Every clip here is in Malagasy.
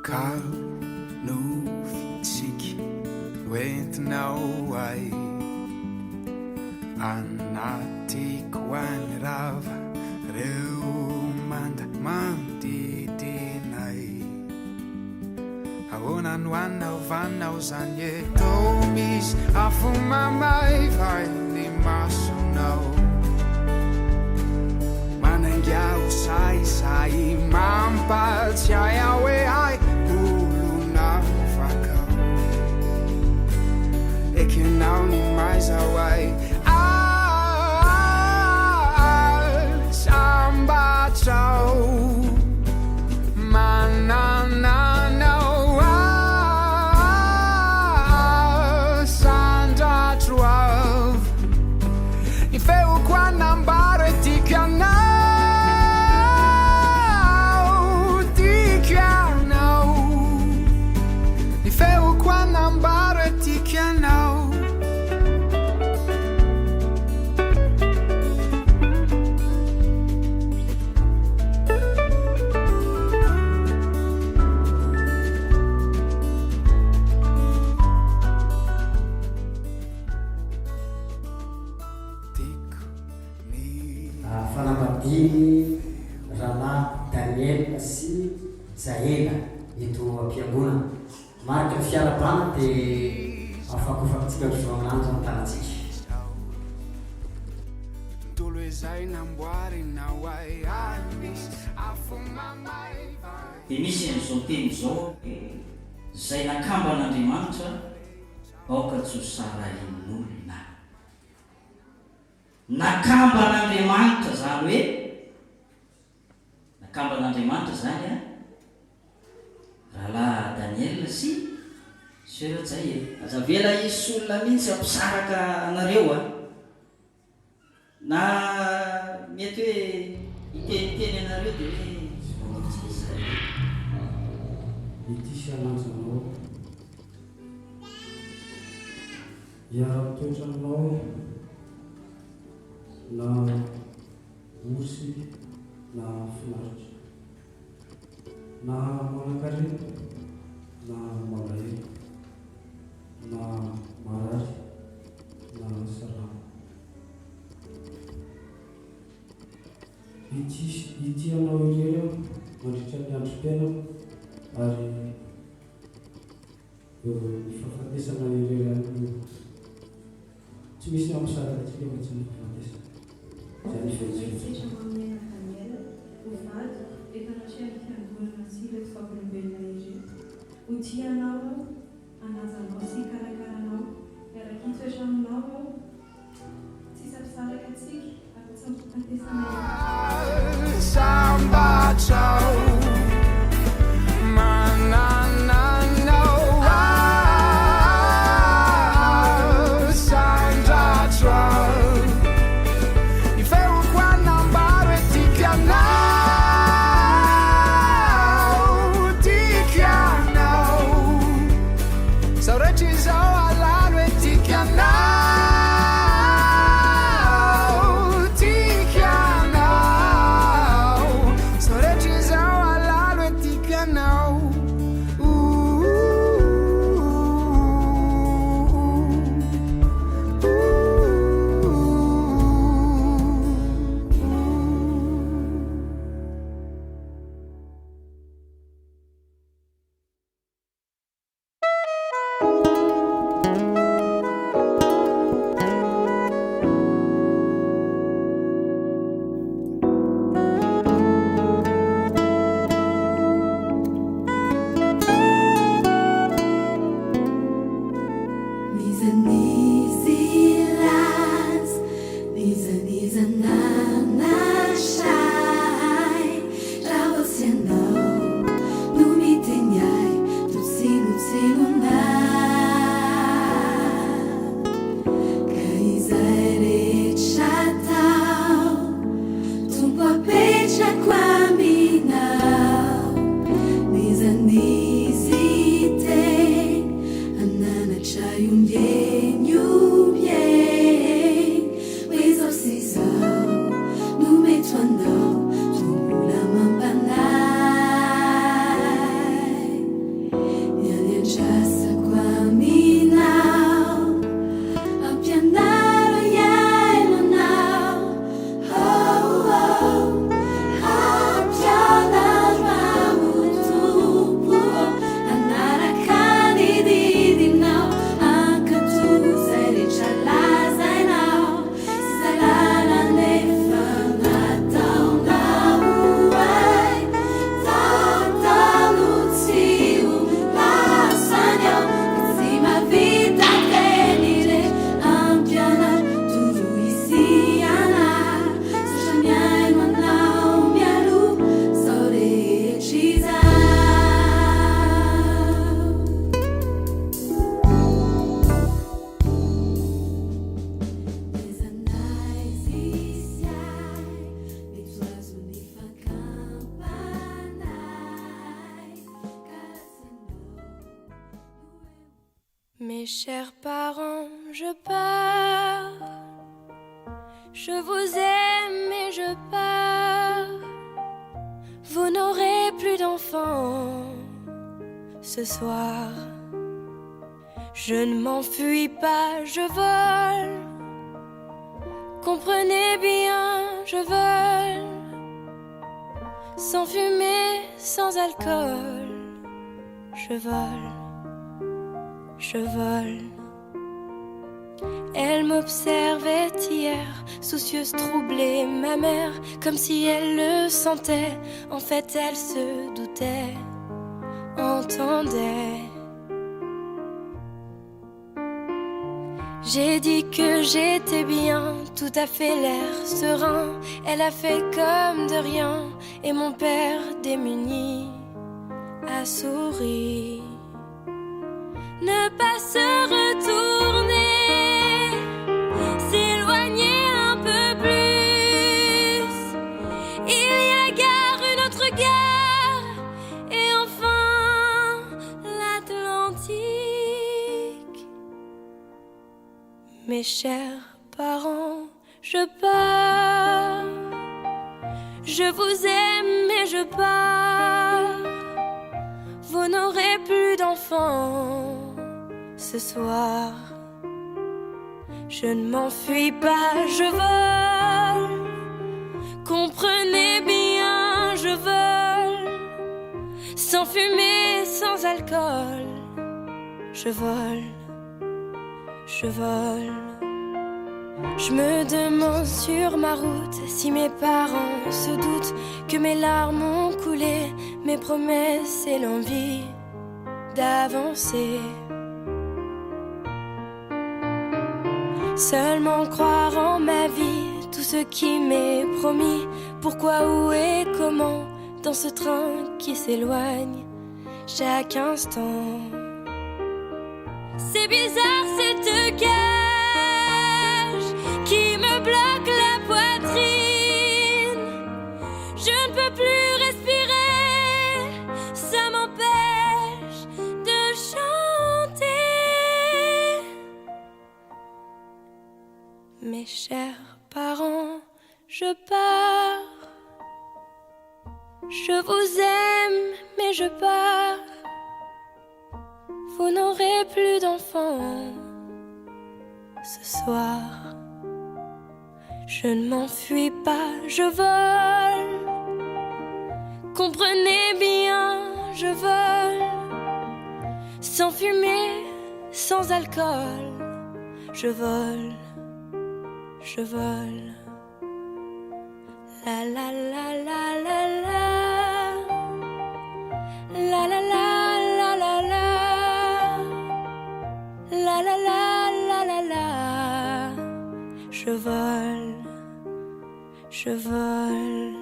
Kal no fitsika hoentinao ay anatiko any rava reo manda mandidenay ahoana no anao vanao zany eto misy afo mamay vai ny masonao manangiao saisay mampatsiay aho hoe ay olona fakao ekenao ny maizao ay sambatrao manananao sandratro avy ny feoko anambaro etikanao Ambaro etikanao fanambadiny Rana Daniel sy Zahela eto am-piangonana marika ny fiarabana dia afakofatsika mizoagnanjo amin'ny tanatsika ntolo izay namboarinao ay misy afo mamay dia misy an'izao teny izao zay nakamban'Andriamanitra aoka tsosara in'olona nakamban'Andriamanitra zany hoe nakamban'Andriamanitra zany a rahalahy Daniel sy sera Zahela azavela isy olona mihitsy ampisaraka anareo a na mety hoe iteniteny anareo dia hoe ity siananjanao iara-toetranao na osy na finaritra na manankarena na malahelo na marary na salama ity anao ireo mandritra ny androm-piainana ary ny fahafatesana ireo ihany tsy misy ampisaraka atsika fa tsy nifafatesana zay ny fetsitra utianao anazanao sy karakaranao iaraky-toetranao tsy sapisaraka atsika afa-tsy ampifatesana sambatrao manananao sandratro ifeoko anambaro etikanao Zao alano etikanao tikanao so rehetra izao Mes chers parents, je pars. Je vous aime et je pars. Vous n'aurez plus d'enfants ce soir. Je ne m'enfuis pas, je vole. Comprenez bien, je vole. Sans fumée, sans alcool. Je vole. Je vole. Elle m'observait hier, soucieuse, troublée, ma mère, comme si elle le sentait. En fait, elle se doutait, entendait. J'ai dit que j'étais bien, tout à fait l'air serein. Elle a fait comme de rien, et mon père démuni a souri. Ne pas se retourner, s'éloigner un peu plus. Il y a gare, une autre gare, et enfin l'Atlantique. Mes chers parents, je pars. Je vous aime et je pars. Vous n'aurez plus d'enfants ce soir. Je ne m'enfuis pas, je vole. Comprenez bien, je vole. Sans fumée, sans alcool. Je vole, je vole. Je me demande sur ma route si mes parents se doutent que mes larmes ont coulé, mes promesses et l'envie d'avancer. Seulement croire en ma vie, tout ce qui m'est promis. Pourquoi, où et comment, dans ce train qui s'éloigne chaque instant. C'est bizarre cette cage qui me bloque la poitrine. Je ne peux plus respirer, ça m'empêche de chanter. Mes chers parents, je pars. Je vous aime, mais je pars. Vous n'aurez plus d'enfants ce soir. Je ne m'enfuis pas, je vole. Comprenez bien, je vole. Sans fumée, sans alcool. Je vole, je vole. La la la la la la. La la la la la la. La la la la la la. Je vole, je vole.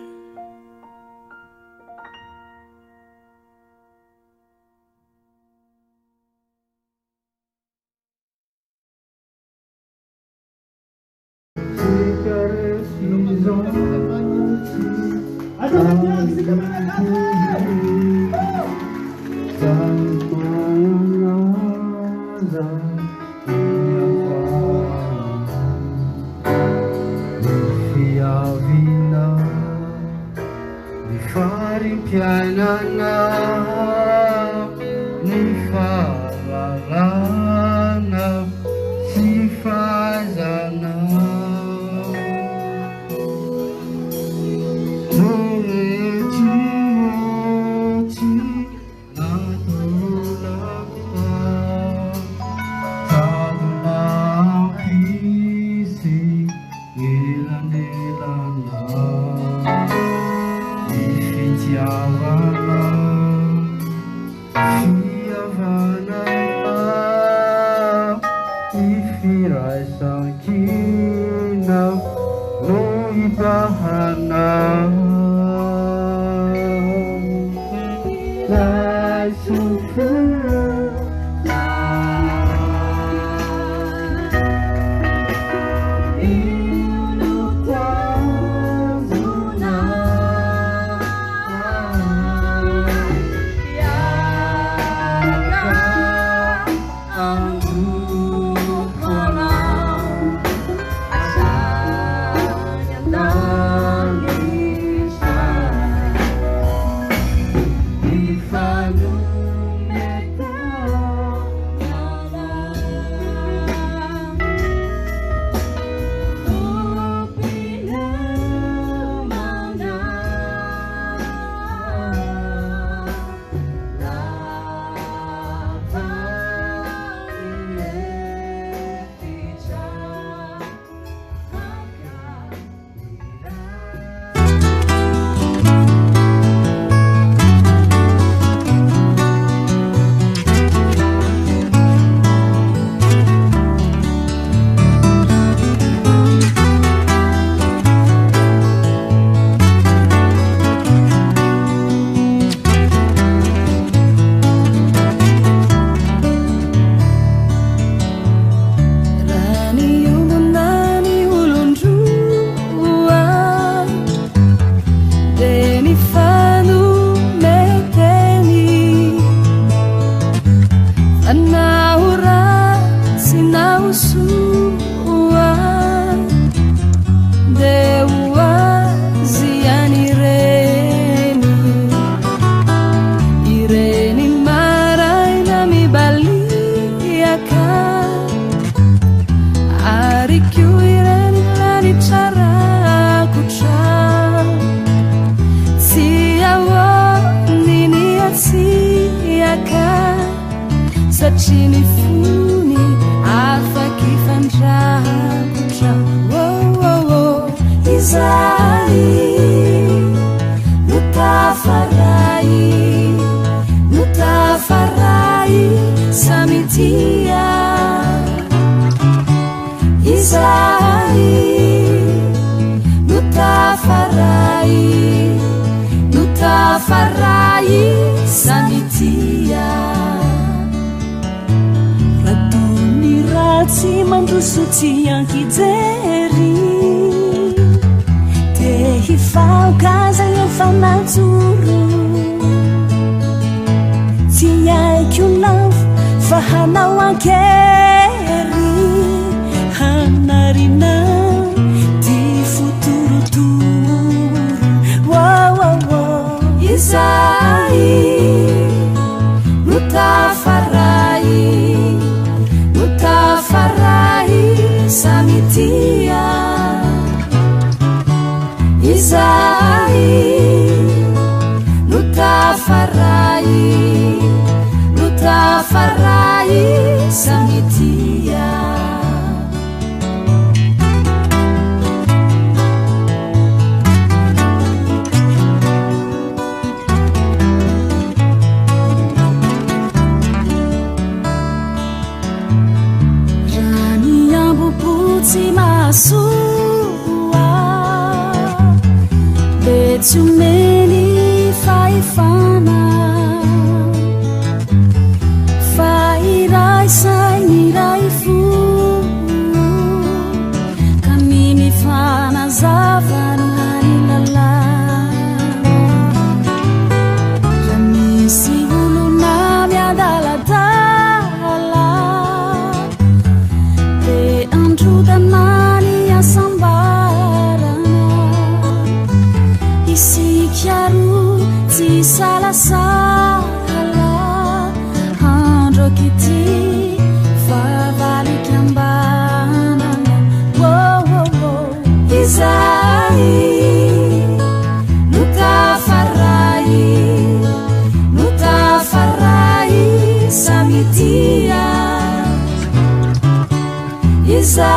Pianana ni falalana si fazana Muleti na tulakwa Tadula pisi ilanilana Havana, Havana, Ifirai Sankina, no Ibahana, La Sufura. soa deua ziani ireni maraina mibaliaka arikiu ireni lani charakucha siawonini asiaka sachini funi afaki fandrakutra izai nutafarai samitia izai nutafarai samitia raduni ratsy mandrosotsy ankijery te hifaokaza io fanajoro tsy aiky lavo fa hanao ankery hanarina ty futurotoro izai nutafarai samitia izai nutafarai samitia si masua betumeni faifana fairai sairai fu kamini fana zavanu hanilala jamisi uluna miadaladala te andrudanani asambarana isikiaru ti salasala handro kiti favalikiambana izai nutafarai samitia izai